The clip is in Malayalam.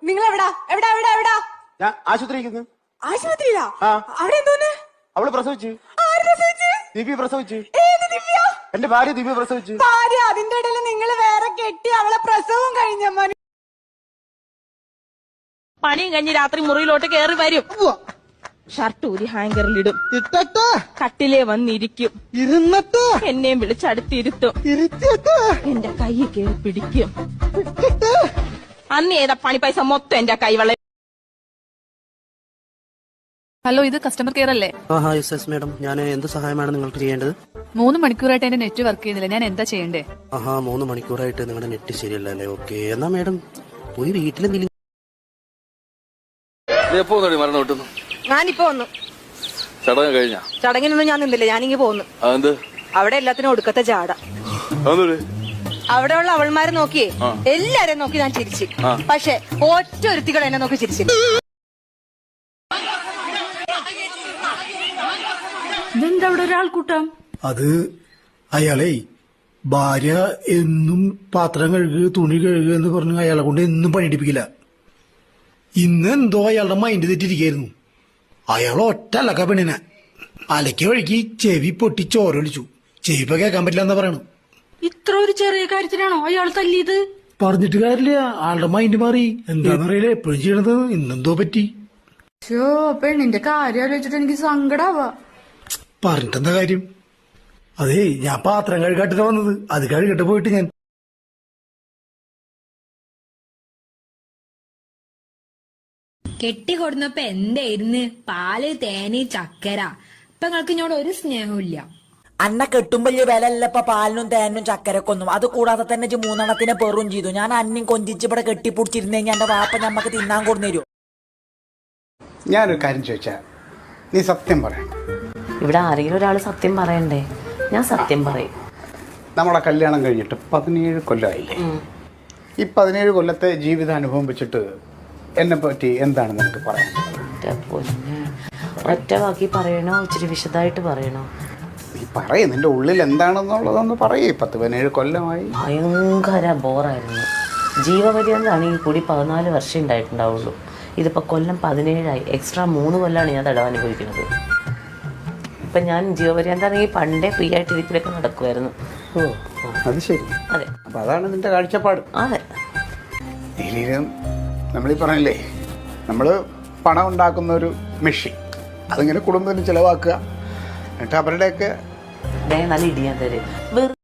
നിങ്ങൾ എവിടാ എവിടാ എവിടാ എവിടാ? ഞാൻ ആശുപത്രിയിരിക്കുന്നു. ആശുപത്രിയിലാ? ആ. അവിടെ എന്തോന്ന്? അവള് പ്രസവിച്ചു. ആര് പ്രസവിച്ച്? ദിവ്യ പ്രസവിച്ചു. ഏത് ദിവ്യ? എന്റെ ഭാര്യ ദിവ്യ പ്രസവിച്ചു. ഭാര്യ? അതിന്റെ ഇടയിൽ നിങ്ങൾ വേറെ കെട്ടി അവളെ പ്രസവം കഴിഞ്ഞ മോനെ. പണിയും കഴിഞ്ഞ് രാത്രി മുറിയിലോട്ട് കേറി വരും. ഷർട്ട് ഊരി ഹാങ്കറിലിടും. ഇട്ടട്ടോ കട്ടിലേ വന്നിരിക്കും. ഇരുന്നട്ടോ എന്നെയും വിളിച്ചടുത്തിരുത്തും. ഇരുത്തിയട്ടോ എന്റെ കൈ കേറി പിടിക്കും. അന്ന് ഏതാ പണി പൈസ മൊത്തം എന്റെ കൈവള. ഹലോ, ഇത് കസ്റ്റമർ കെയർ അല്ലേ? Yes madam. ഞാൻ എന്ത് സഹായമാണ് നിങ്ങൾക്ക് ചെയ്യേണ്ടത്? 3 മണിക്കൂറായിട്ട് എന്റെ നെറ്റ് വർക്ക് ചെയ്യുന്നില്ല. ഞാൻ എന്താ ചെയ്യണ്ടേ? 3 മണിക്കൂറായിട്ട് നിങ്ങളുടെ നെറ്റ് ശരിയല്ല അല്ലേ? ഓക്കെ, എന്നാ മാഡം പോയി വീട്ടിലെന്തെങ്കിലും. മരണം കിട്ടുന്നു. ഞാനിപ്പോ വന്നു. ചടങ്ങ് കഴിഞ്ഞ? ചടങ്ങിനൊന്നും ഞാൻ നിന്നില്ല, ഞാനിങ്ങി പോന്നു. അതെന്ത്? അവിടെ എല്ലാത്തിനും ഒടുക്കത്തെ ചാട. അവിടെയുള്ള അവൾമാരെ നോക്കിയേ എല്ലാരെയും നോക്കി ഞാൻ ചിരിച്ചു. പക്ഷെ ഒറ്റ ഒരുത്തികൾ എന്നെ നോക്കി ചിരിച്ചില്ല. ഇതെന്താ അവിടെ ഒരാൾക്കൂട്ടം? അത് അയാളെ ഭാര്യ എന്നും പാത്രം കഴുകുക തുണി കഴുകുക എന്ന് പറഞ്ഞു അയാളെ കൊണ്ട് എന്നും പണിയെടുപ്പിക്കില്ല. ഇന്ന് എന്തോ അയാളുടെ മൈൻഡ് തെറ്റിരിക്കായിരുന്നു. അയാൾ ഒറ്റ അലക്ക പെണ്ണിനെ അലക്കിയ വഴിക്ക് ചെവി പൊട്ടി ചോരൊലിച്ചു. ചെവി ഇപ്പൊ കേൾക്കാൻ പറ്റില്ല എന്നാ പറയണു. ഇത്ര ഒരു ചെറിയ കാര്യത്തിനാണോ അയാൾ തല്ലിയത്? പറഞ്ഞിട്ട് കാര്യമില്ല, ആളുടെ മൈൻഡ് മാറി. എന്താന്നറിയില്ല, എപ്പോഴും ചെയ്യണത് ഇന്നെന്തോ പറ്റി. പെണ്ണിന്റെ കാര്യം ആലോചിച്ചിട്ട് എനിക്ക് സങ്കടാവാ. പറഞ്ഞിട്ടെന്താ കാര്യം? അതേ, ഞാൻ പാത്രം കഴുകാട്ടിട്ട് വന്നത്. അത് കഴുകട്ട് പോയിട്ട് ഞാൻ കെട്ടിക്കൊടുന്നപ്പോ എന്തായിരുന്നു? പാല്, തേന്, ചക്കര. ഇപ്പൊ നിങ്ങൾക്ക് ഇങ്ങോട്ട് ഒരു സ്നേഹമില്ല. അന്ന കെട്ടുമ്പോ വിലല്ലപ്പ പാലിനും തേനും ചക്കരക്കൊന്നും. അത് കൂടാതെ തന്നെ 3 പെറും ചെയ്തു. ഞാൻ അന്നം കൊഞ്ചിച്ച് ഇവിടെ കെട്ടിപ്പൊടിച്ചിരുന്നെങ്കിൽ എന്റെ വാപ്പ ഞമ്മക്ക് തിന്നാൻ കൊടുന്നേരും. ഞാനൊരു കാര്യം ചോദിച്ചാ നീ സത്യം പറയണം. ഇവിടെ ആരെങ്കിലും ഒരാൾ സത്യം പറയണ്ടേ? ഞാൻ സത്യം പറയും. നമ്മളെ കല്യാണം കഴിഞ്ഞിട്ട് 17 കൊല്ലമായില്ലേ? ഈ 17 കൊല്ലത്തെ ജീവിതാനുഭവം വെച്ചിട്ട് എന്നെ പറ്റി എന്താണ് നിനക്ക് പറയാൻ? ഒറ്റ വാക്കി പറയണോ ഇച്ചിരി വിശദമായിട്ട് പറയണോ? നീ പറയേ, നിന്റെ ഉള്ളിൽ എന്താണെന്നുള്ളതൊന്ന് പറയേ. 17 കൊല്ലമായി. ഭയങ്കര ബോറായിരുന്നു. ജീവപര്യന്താണെങ്കിൽ കൂടി 14 വർഷം ഉണ്ടായിട്ടുണ്ടാവുള്ളൂ. ഇതിപ്പോൾ കൊല്ലം 17ആയി. എക്സ്ട്രാ 3 കൊല്ലമാണ് ഞാൻ തടവ് അനുഭവിക്കുന്നത്. ഇപ്പം ഞാൻ ജീവപര്യന്താണെങ്കിൽ പണ്ടേ ഫ്രീ ആയിട്ട് ഇതിലൊക്കെ നടക്കുമായിരുന്നു. അത് ശരി. അതെ, അപ്പം അതാണ് നിന്റെ കാഴ്ചപ്പാട്. അതെ. നമ്മളീ പറഞ്ഞില്ലേ, നമ്മൾ പണം ഉണ്ടാക്കുന്ന ഒരു മെഷീൻ, അതിങ്ങനെ കുടുംബത്തിന് ചിലവാക്കുക, എന്നിട്ട് അവരുടെയൊക്കെ നല്ല ഇടിയാൻ തരും.